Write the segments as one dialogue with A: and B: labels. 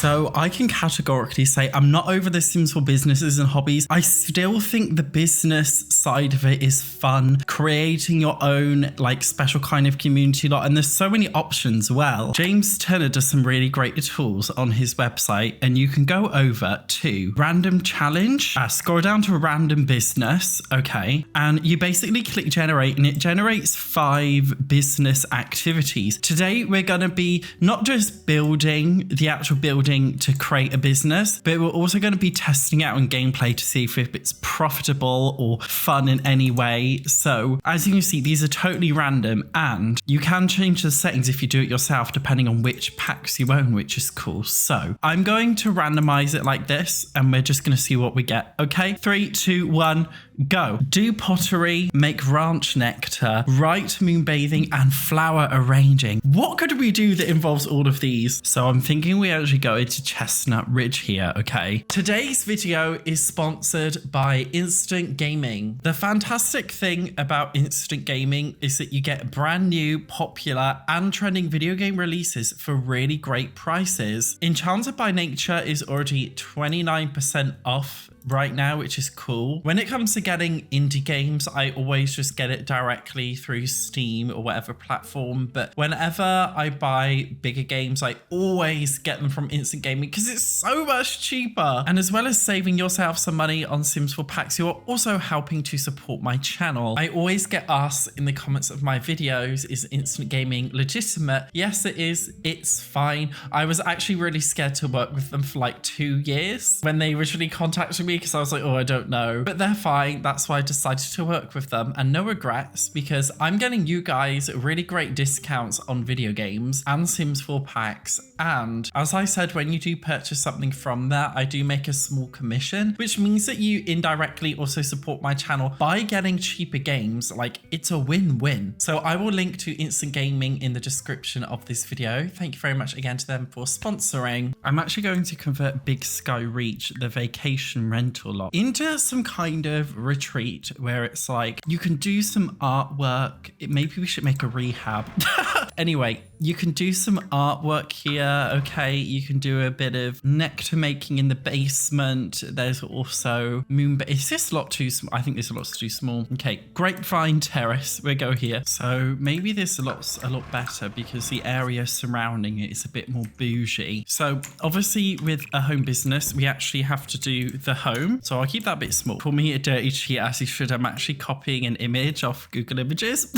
A: So I can categorically say I'm not over The Sims for businesses and hobbies. I still think the business side of it is fun, creating your own like special kind of community lot, and there's so many options. Well, James Turner does some really great tools on his website, and you can go over to random challenge, scroll down to random business, okay, and you basically click generate and it generates 5 business activities. Today we're going to be not just building the actual building to create a business, but we're also going to be testing out on gameplay to see if it's profitable or fun in any way. So as you can see, these are totally random, and you can change the settings if you do it yourself depending on which packs you own, which is cool. So I'm going to randomize it like this, and we're just going to see what we get. Okay, 3, 2, 1, go. Do pottery, make ranch nectar, write moonbathing, and flower arranging. What could we do that involves all of these? So I'm thinking we actually go into Chestnut Ridge here, okay? Today's video is sponsored by Instant Gaming. The fantastic thing about Instant Gaming is that you get brand new, popular, and trending video game releases for really great prices. Enchanted by Nature is already 29% off right now, which is cool. When it comes to getting indie games, I always just get it directly through Steam or whatever platform, but whenever I buy bigger games, I always get them from Instant Gaming because it's so much cheaper. And as well as saving yourself some money on Sims 4 packs, you're also helping to support my channel. I always get asked in the comments of my videos, is Instant Gaming legitimate? Yes, it is. It's fine. I was actually really scared to work with them for like 2 years when they originally contacted me, because I was like, oh, I don't know, but they're fine. That's why I decided to work with them, and no regrets, because I'm getting you guys really great discounts on video games and Sims 4 packs. And as I said, when you do purchase something from there, I do make a small commission, which means that you indirectly also support my channel by getting cheaper games. Like, it's a win-win. So I will link to Instant Gaming in the description of this video. Thank you very much again to them for sponsoring. I'm actually going to convert Big Sky Reach, the vacation rental lot, into some kind of retreat where it's like you can do some artwork. Maybe we should make a rehab. Anyway, you can do some artwork here, okay? You can do a bit of nectar making in the basement. There's also is this a lot too small? I think this a lot's too small. Okay, Grapevine Terrace, we'll go here. So maybe this a lot better because the area surrounding it is a bit more bougie. So obviously with a home business, we actually have to do the home. So I'll keep that a bit small. Call me a dirty cheat as you should. I'm actually copying an image off Google Images.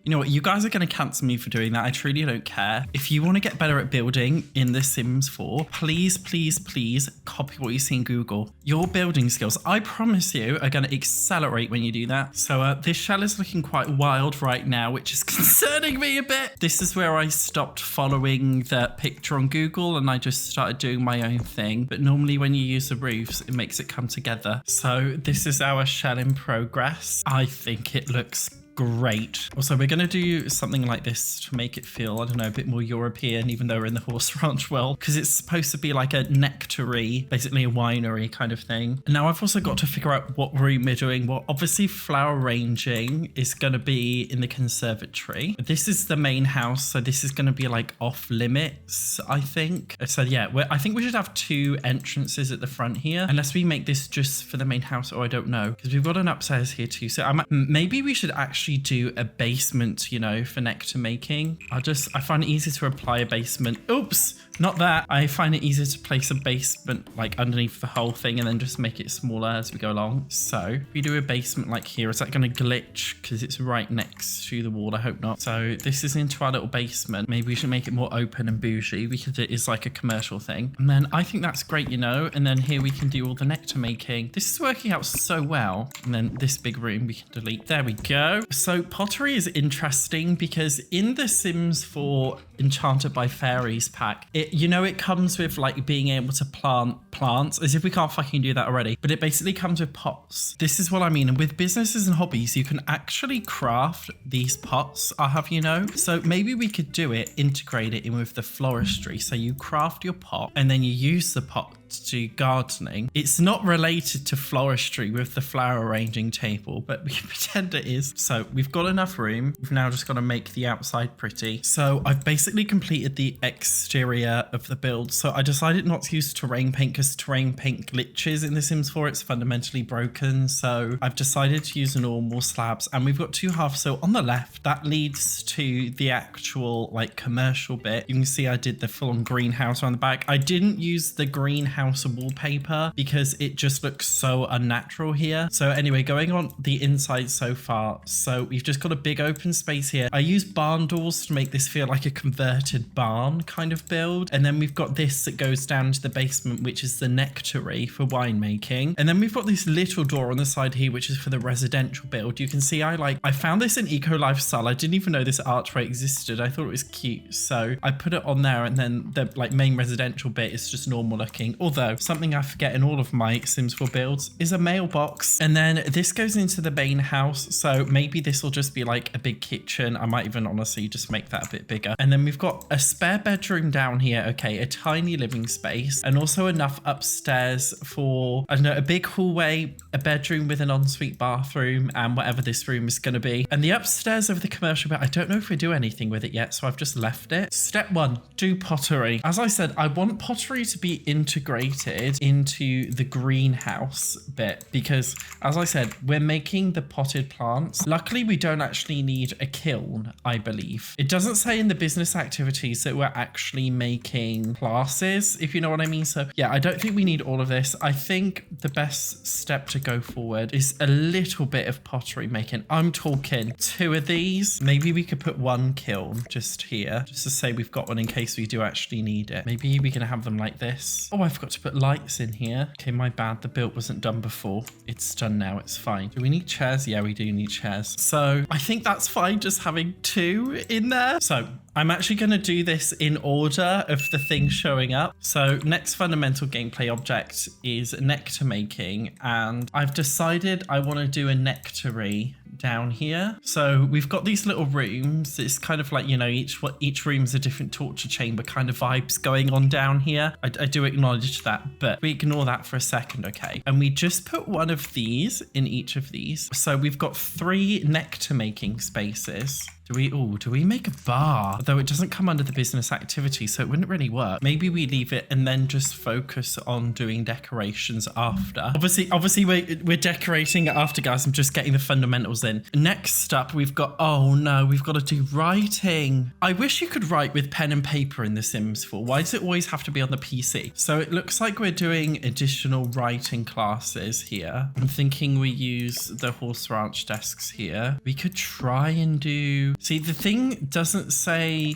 A: You know what? You guys are going to cancel me for doing that. I truly don't care. If you want to get better at building in The Sims 4, please, please, please copy what you see in Google. Your building skills, I promise you, are going to accelerate when you do that. So this shell is looking quite wild right now, which is concerning me a bit. This is where I stopped following the picture on Google and I just started doing my own thing. But normally when you use the roofs, it makes it come together. So this is our shell in progress. I think it looks great. Also, we're going to do something like this to make it feel, I don't know, a bit more European, even though we're in the horse ranch world, because it's supposed to be like a nectary, basically a winery kind of thing. And now I've also got to figure out what room we're doing. Well, obviously flower arranging is going to be in the conservatory. This is the main house, so this is going to be like off limits, I think. So yeah, I think we should have 2 entrances at the front here, unless we make this just for the main house, or I don't know, because we've got an upstairs here too. So maybe we should actually do a basement, you know, for nectar making. I find it easier to apply a basement. Oops, not that. I find it easier to place a basement like underneath the whole thing and then just make it smaller as we go along. So if we do a basement like here, is that going to glitch because it's right next to the wall? I hope not. So this is into our little basement. Maybe we should make it more open and bougie because it is like a commercial thing. And then I think that's great, you know, and then here we can do all the nectar making. This is working out so well. And then this big room we can delete. There we go. So pottery is interesting because in The Sims 4 Enchanted by Fairies pack, it comes with like being able to plant plants, as if we can't fucking do that already. But it basically comes with pots. This is what I mean. And with businesses and hobbies, you can actually craft these pots, I'll have you know. So maybe we could do it, integrate it in with the floristry. So you craft your pot and then you use the pot to do gardening. It's not related to floristry with the flower arranging table, but we can pretend it is. So we've got enough room. We've now just got to make the outside pretty. So I've basically completed the exterior of the build. So I decided not to use terrain paint because terrain paint glitches in The Sims 4. It's fundamentally broken. So I've decided to use normal slabs, and we've got two halves. So on the left, that leads to the actual like commercial bit. You can see I did the full-on greenhouse on the back. I didn't use the greenhouse wallpaper because it just looks so unnatural here. So anyway, going on the inside so far. So we've just got a big open space here. I use barn doors to make this feel like a converted barn kind of build. And then we've got this that goes down to the basement, which is the nectary for winemaking. And then we've got this little door on the side here, which is for the residential build. You can see I found this in Eco Lifestyle. I didn't even know this archway existed. I thought it was cute. So I put it on there, and then the like main residential bit is just normal looking. Although something I forget in all of my Sims 4 builds is a mailbox. And then this goes into the main house. So maybe this will just be like a big kitchen. I might even honestly just make that a bit bigger. And then we've got a spare bedroom down here. Okay, a tiny living space, and also enough upstairs for, I don't know, a big hallway, a bedroom with an ensuite bathroom, and whatever this room is going to be. And the upstairs of the commercial bit, I don't know if we do anything with it yet, so I've just left it. Step 1, do pottery. As I said, I want pottery to be integrated into the greenhouse bit because, as I said, we're making the potted plants. Luckily, we don't actually need a kiln, I believe. It doesn't say in the business activities that we're actually making classes, if you know what I mean. So yeah, I don't think we need all of this. I think the best step to go forward is a little bit of pottery making. I'm talking 2 of these. Maybe we could put 1 kiln just here, just to say we've got one in case we do actually need it. Maybe we can have them like this. Oh, I forgot to put lights in here. Okay, my bad. The build wasn't done before. It's done now. It's fine. Do we need chairs? Yeah, we do need chairs. So I think that's fine just having 2 in there. So I'm actually going to do this in order of the things showing up. So next fundamental gameplay object is nectar making, and I've decided I want to do a nectary down here. So we've got these little rooms. It's kind of like, you know, each room is a different torture chamber kind of vibes going on down here. I do acknowledge that, but we ignore that for a second, okay? And we just put 1 of these in each of these. So we've got 3 nectar making spaces. Do we make a bar? Though it doesn't come under the business activity, so it wouldn't really work. Maybe we leave it and then just focus on doing decorations after. Obviously we're decorating it after, guys. I'm just getting the fundamentals in. Next up, we've got, oh no, we've got to do writing. I wish you could write with pen and paper in The Sims 4. Why does it always have to be on the PC? So it looks like we're doing additional writing classes here. I'm thinking we use the horse ranch desks here. We could try and do... See, the thing doesn't say...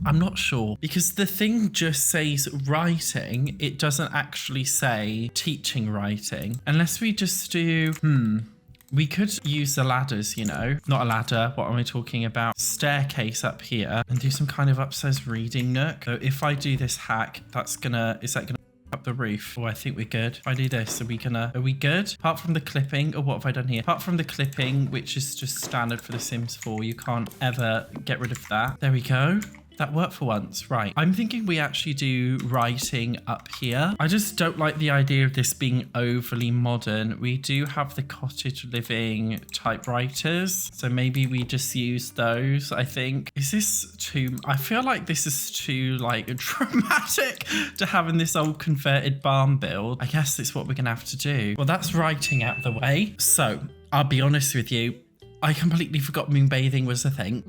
A: I'm not sure, because the thing just says writing. It doesn't actually say teaching writing. Unless we just do... We could use the ladders, you know. Not a ladder. What am I talking about? Staircase up here and do some kind of upstairs reading nook. So if I do this hack, is that gonna up the roof? Oh, I think we're good. If I do this, are we good? Apart from the clipping, or what have I done here? Apart from the clipping, which is just standard for The Sims 4, you can't ever get rid of that. There we go. That worked for once. Right. I'm thinking we actually do writing up here. I just don't like the idea of this being overly modern. We do have the cottage living typewriters, so maybe we just use those, I think. Is this too... I feel like this is too, like, dramatic to have in this old converted barn build. I guess it's what we're gonna have to do. Well, that's writing out the way. So, I'll be honest with you. I completely forgot moonbathing was a thing.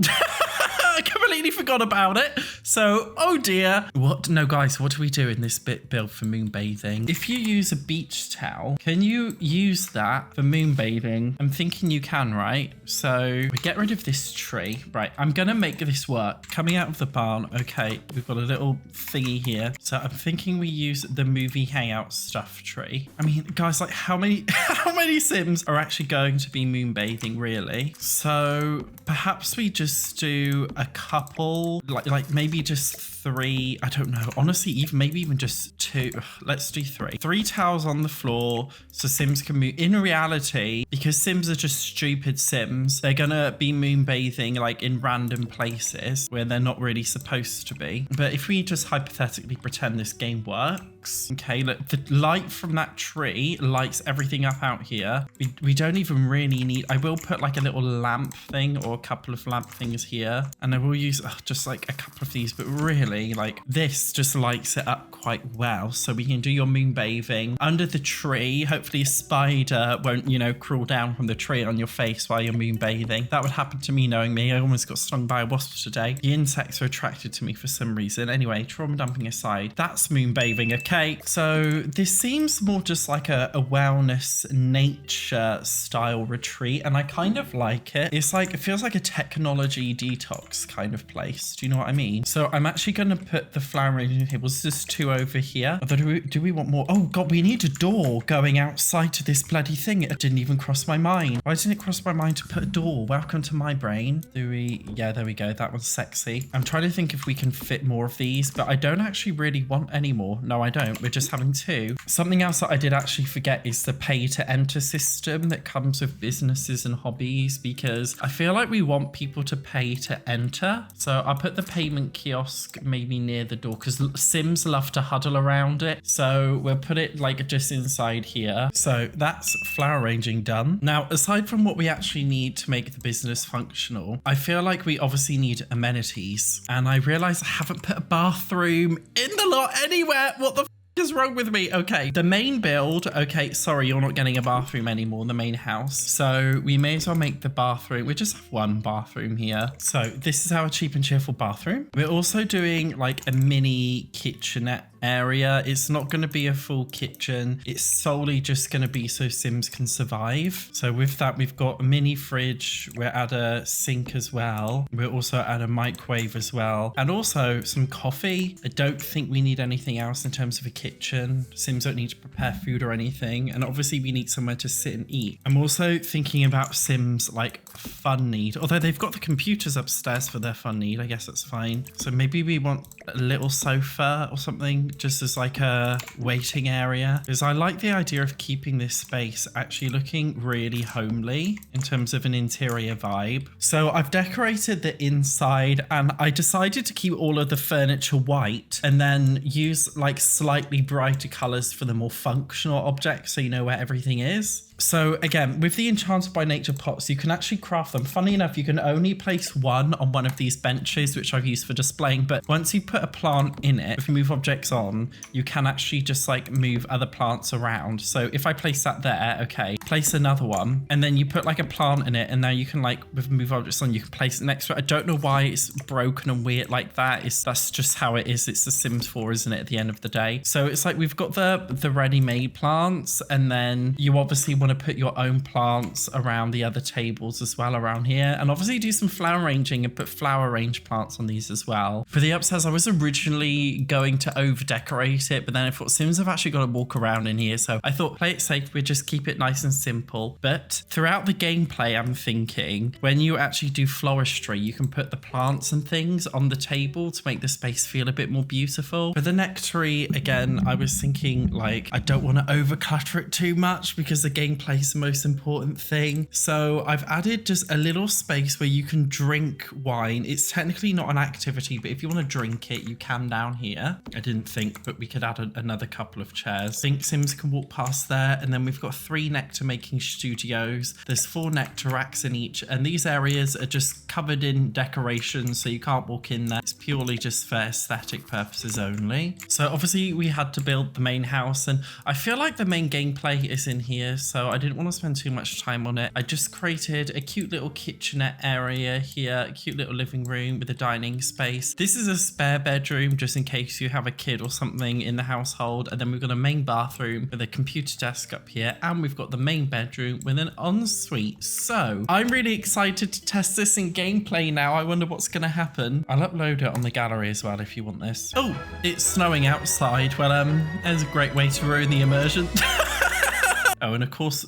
A: Forgot about it. So, oh dear. What? No, guys, what do we do in this build for moonbathing? If you use a beach towel, can you use that for moonbathing? I'm thinking you can, right? So we get rid of this tree. Right, I'm gonna make this work. Coming out of the barn. Okay, we've got a little thingy here. So I'm thinking we use the movie hangout stuff tree. I mean, guys, like how many Sims are actually going to be moonbathing, really? So perhaps we just do a couple, like maybe just 3, I don't know, honestly, even maybe even just 2. Let's do 3. 3 towels on the floor so Sims can move. In reality, because Sims are just stupid Sims, they're gonna be moonbathing like in random places where they're not really supposed to be. But if we just hypothetically pretend this game works, okay, look, the light from that tree lights everything up out here. We don't even really need, I will put like a little lamp thing or a couple of lamp things here, and I will use just like a couple of these, but really like this just lights it up quite well, so we can do your moon bathing under the tree. Hopefully a spider won't, you know, crawl down from the tree on your face while you're moon bathing. That would happen to me, knowing me. I almost got stung by a wasp today. The insects are attracted to me for some reason. Anyway, trauma dumping aside, that's moon bathing. Okay, so this seems more just like a wellness nature style retreat, and I kind of like it. It's like, it feels like a technology detox kind of place. Do you know what I mean? So I'm actually going to put the flower arranging tables, just 2 over here. Although do we want more? Oh god, we need a door going outside to this bloody thing. It didn't even cross my mind. Why didn't it cross my mind to put a door? Welcome to my brain. Do we? Yeah, there we go. That one's sexy. I'm trying to think if we can fit more of these, but I don't actually really want any more. No, I don't. We're just having 2. Something else that I did actually forget is the pay to enter system that comes with businesses and hobbies, because I feel like we want people to pay to enter. So I'll put the payment kiosk maybe near the door, because Sims love to huddle around it. So we'll put it like just inside here. So that's flower arranging done. Now, aside from what we actually need to make the business functional, I feel like we obviously need amenities. And I realize I haven't put a bathroom in the lot anywhere. What the is wrong with me? Okay, the main build. Okay, sorry, you're not getting a bathroom anymore, the main house. So we may as well make the bathroom. We just have 1 bathroom here. So this is our cheap and cheerful bathroom. We're also doing like a mini kitchenette area. It's not going to be a full kitchen. It's solely just going to be so Sims can survive. So with that, we've got a mini fridge. We're at a sink as well. We're also at a microwave as well. And also some coffee. I don't think we need anything else in terms of a kitchen. Sims don't need to prepare food or anything. And obviously we need somewhere to sit and eat. I'm also thinking about Sims like fun need, although they've got the computers upstairs for their fun need. I guess that's fine. So maybe we want a little sofa or something, just as like a waiting area, because I like the idea of keeping this space actually looking really homely in terms of an interior vibe. So I've decorated the inside, and I decided to keep all of the furniture white and then use like slightly brighter colors for the more functional objects, so you know where everything is. So again, with the Enchanted by Nature pots, you can actually craft them. Funny enough, you can only place 1 on one of these benches, which I've used for displaying. But once you put a plant in it, if you move objects on, you can actually just like move other plants around. So if I place that there, okay, place another one, and then you put like a plant in it, and now you can like, with move objects on, you can place it next to it. I don't know why it's broken and weird like that. That's just how it is. It's the Sims 4, isn't it, at the end of the day? So it's like we've got the ready-made plants, and then you obviously want to put your own plants around the other tables as well around here, and obviously do some flower arranging and put flower arranged plants on these as well. For the upstairs, I was originally going to over decorate it, but then I thought Sims have actually got to walk around in here, so I thought play it safe, we just keep it nice and simple. But throughout the gameplay, I'm thinking when you actually do floristry, you can put the plants and things on the table to make the space feel a bit more beautiful. For the nectary, again, I was thinking like I don't want to over clutter it too much, because the gameplay is the most important thing. So I've added just a little space where you can drink wine. It's technically not an activity, but if you want to drink it, you can down here. I didn't think, but we could add another couple of chairs. I think Sims can walk past there. And then we've got 3 nectar making studios. There's 4 nectar racks in each, and these areas are just covered in decorations, so you can't walk in there. It's purely just for aesthetic purposes only. So obviously we had to build the main house, and I feel like the main gameplay is in here, so I didn't want to spend too much time on it. I just created a cute little kitchenette area here, a cute little living room with a dining space. This is a spare bedroom just in case you have a kid or something in the household, and then we've got a main bathroom with a computer desk up here, and we've got the main bedroom with an ensuite. So I'm really excited to test this in gameplay now. I wonder what's going to happen. I'll upload it on the gallery as well if you want this. Oh, it's snowing outside. Well, there's a great way to ruin the immersion. Oh, and of course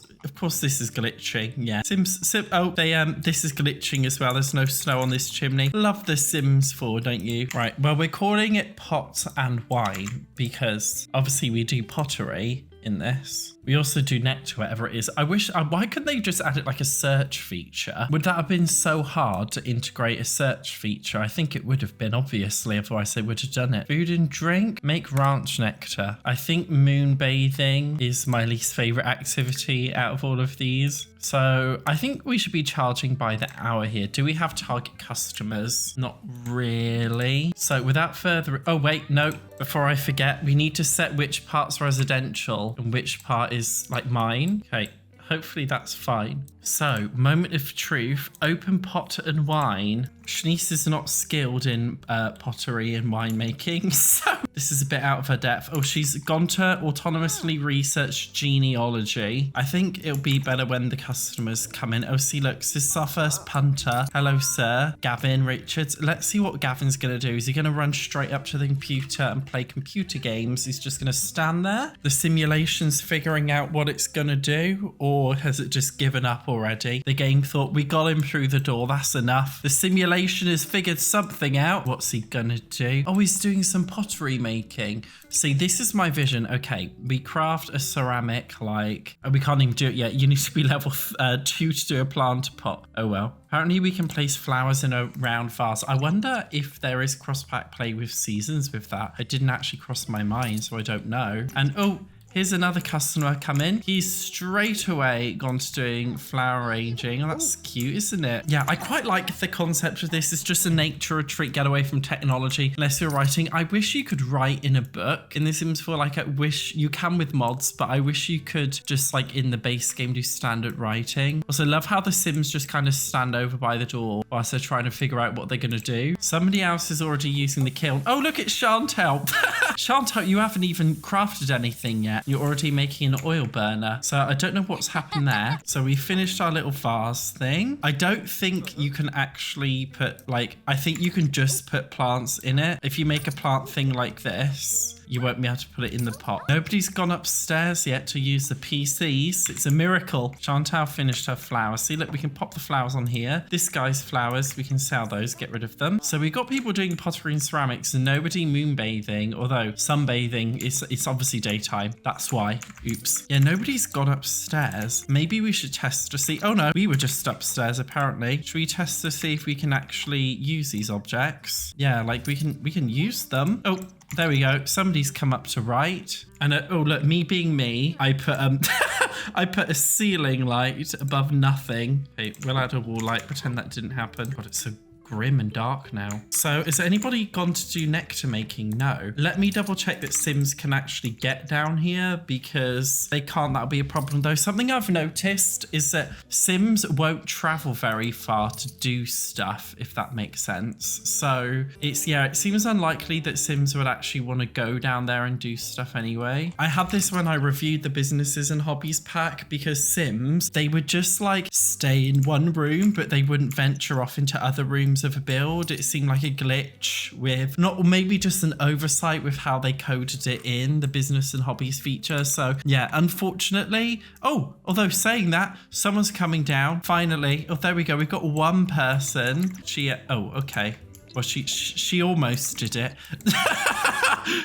A: this is glitching. Yeah. This is glitching as well. There's no snow on this chimney. Love the Sims 4, don't you? Right. Well, we're calling it pot and wine because obviously we do pottery in this. We also do nectar, whatever it is. I wish, why couldn't they just add it like a search feature? Would that have been so hard to integrate a search feature? I think it would have been, obviously, otherwise they would have done it. Food and drink, make ranch nectar. I think moon bathing is my least favorite activity out of all of these. So I think we should be charging by the hour here. Do we have target customers? Not really. So without further, oh wait, no, before I forget, we need to set which part's residential and which part is like mine. Okay, hopefully that's fine. So, moment of truth, open pot and wine. Shanice is not skilled in pottery and winemaking, so this is a bit out of her depth. Oh, she's gone to autonomously research genealogy. I think it'll be better when the customers come in. Oh, see, look, this is our first punter. Hello, sir. Gavin Richards. Let's see what Gavin's going to do. Is he going to run straight up to the computer and play computer games? He's just going to stand there? The simulation's figuring out what it's going to do, or has it just given up already? The game thought, we got him through the door, that's enough. The simulation has figured something out. What's he gonna do? Oh, he's doing some pottery making. See, this is my vision. Okay, we craft a ceramic, like, oh, we can't even do it yet. You need to be level 2 to do a plant pot. Oh well. Apparently we can place flowers in a round vase. I wonder if there is cross-pack play with seasons with that. It didn't actually cross my mind, so I don't know. And oh, here's another customer come in. He's straight away gone to doing flower arranging. Oh, that's cute, isn't it? Yeah, I quite like the concept of this. It's just a nature retreat, get away from technology. Unless you're writing, I wish you could write in a book. In The Sims 4, like I wish you can with mods, but I wish you could just like in the base game do standard writing. Also love how the Sims just kind of stand over by the door whilst they're trying to figure out what they're gonna do. Somebody else is already using the kiln. Oh, look, it's Chantel. Chantel, you haven't even crafted anything yet. You're already making an oil burner. So I don't know what's happened there. So we finished our little vase thing. I don't think you can actually put like, I think you can just put plants in it. If you make a plant thing like this, you won't be able to put it in the pot. Nobody's gone upstairs yet to use the PCs. It's a miracle. Chantal finished her flowers. See, look, we can pop the flowers on here. This guy's flowers, we can sell those, get rid of them. So we've got people doing pottery and ceramics and nobody moonbathing, although sunbathing is, it's obviously daytime. That's why. Oops. Yeah, nobody's gone upstairs. Maybe we should test to see. Oh no, we were just upstairs apparently. Should we test to see if we can actually use these objects? Yeah, like we can use them. Oh, there we go. Somebody's come up to write. And oh look, me being me, I put I put a ceiling light above nothing. Okay, we'll add a wall light, pretend that didn't happen. God, it's so grim and dark now. So has anybody gone to do nectar making? No. Let me double check that Sims can actually get down here because they can't. That'll be a problem though. Something I've noticed is that Sims won't travel very far to do stuff, if that makes sense. So it's, yeah, it seems unlikely that Sims would actually want to go down there and do stuff anyway. I had this when I reviewed the businesses and hobbies pack because Sims, they would just like stay in one room, but they wouldn't venture off into other rooms of a build. It seemed like a glitch with not, or maybe just an oversight with how they coded it in the business and hobbies feature. So yeah, unfortunately. Oh, although saying that, someone's coming down finally. Oh, there we go. We've got one person. She, oh, okay. Well, she almost did it.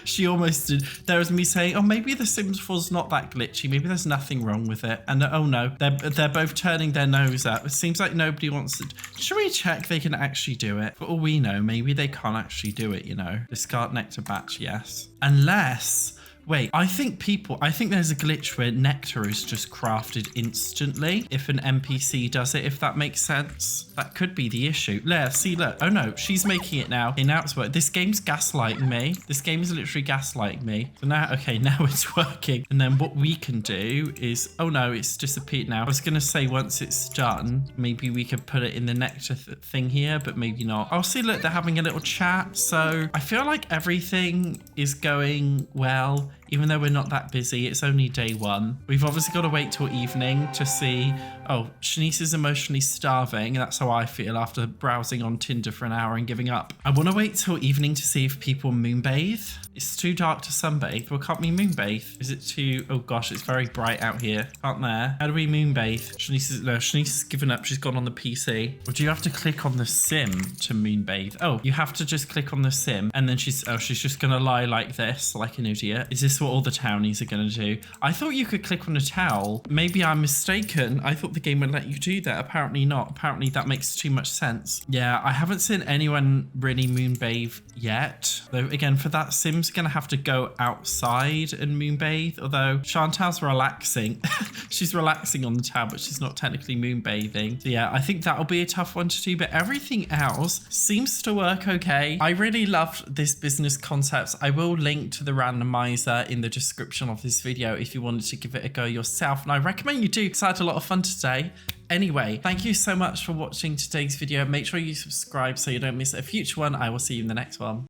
A: She almost did. There was me saying, oh, maybe the Sims 4's not that glitchy. Maybe there's nothing wrong with it. And oh no, they're both turning their nose up. It seems like nobody wants to. Should we check they can actually do it? For all we know, maybe they can't actually do it, you know. Discard nectar batch, yes. Unless... Wait, I think there's a glitch where nectar is just crafted instantly if an NPC does it, if that makes sense. That could be the issue. There, see, look. Oh no, she's making it now. Okay, now it's working. This game's gaslighting me. This game is literally gaslighting me. So now, okay, now it's working. And then what we can do is, oh no, it's disappeared now. I was going to say once it's done, maybe we could put it in the nectar thing here, but maybe not. Oh, see, look, they're having a little chat. So I feel like everything is going well even though we're not that busy. It's only day one. We've obviously got to wait till evening to see. Oh, Shanice is emotionally starving. That's how I feel after browsing on Tinder for an hour and giving up. I want to wait till evening to see if people moonbathe. It's too dark to sunbathe. Well, can't we moonbathe? Is it too... Oh gosh, it's very bright out here. Can't there? How do we moonbathe? Shanice has given up. She's gone on the PC. Or do you have to click on the sim to moonbathe? Oh, you have to just click on the sim and then she's just gonna lie like this, like an idiot. Is this what all the townies are gonna do? I thought you could click on a towel. Maybe I'm mistaken. I thought the game would let you do that. Apparently not. Apparently that makes too much sense. Yeah, I haven't seen anyone really moonbathe yet. Though again, for that, Sim's gonna have to go outside and moonbathe. Although Chantal's relaxing. She's relaxing on the towel, but she's not technically moonbathing. So yeah, I think that'll be a tough one to do, but everything else seems to work okay. I really loved this business concept. I will link to the randomizer in the description of this video if you wanted to give it a go yourself, and I recommend you do because I had a lot of fun today. Anyway, thank you so much for watching today's video. Make sure you subscribe so you don't miss a future one. I will see you in the next one.